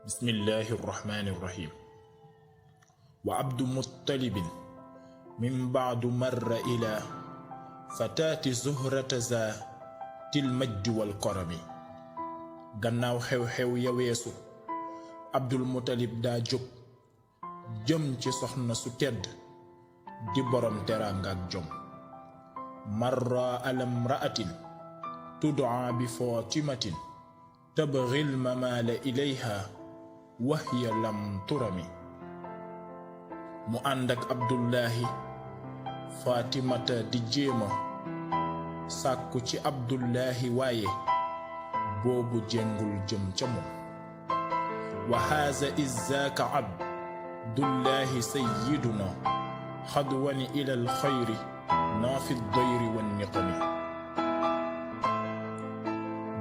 بسم الله الرحمن الرحيم. وعبد مطلب من بعد مر إلى فتاة زهرة ذات المجد والكرم. gannaaw xew-xew ya weesu Abdul Muttalib daa jóg jëm ci soxna su tedd di borom teraanga ak jom. marra ala imra'atin tud'a bi Fatimatin tabghi al-mamala ilayha wa hiya lam turami. mu ànd ak Abdullahi Fatimata di jéema sàkku ci Abdullahi waaye boobu jengul jëm ca moom. wa haaza izzaaka Abdullahi sayyiduna xadwani ila alxayri naafi dayri wan niqami.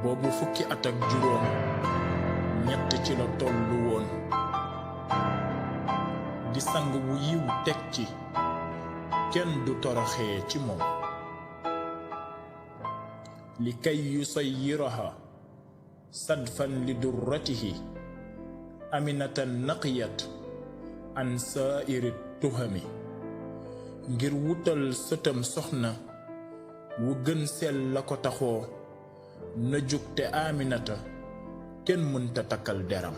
boobu fukki at ak juróom ñett ci la tollu woon di sang wu yiw teg ci kenn du toroxee ci moom. li kay yusayyiraha sadfan li durratihi aminatan naqiyat an saa'iri tuhami. ngir wutal sëtam soxna wu gën sell la ko taxoo na jug te Aminata kenn mënta takkal deram.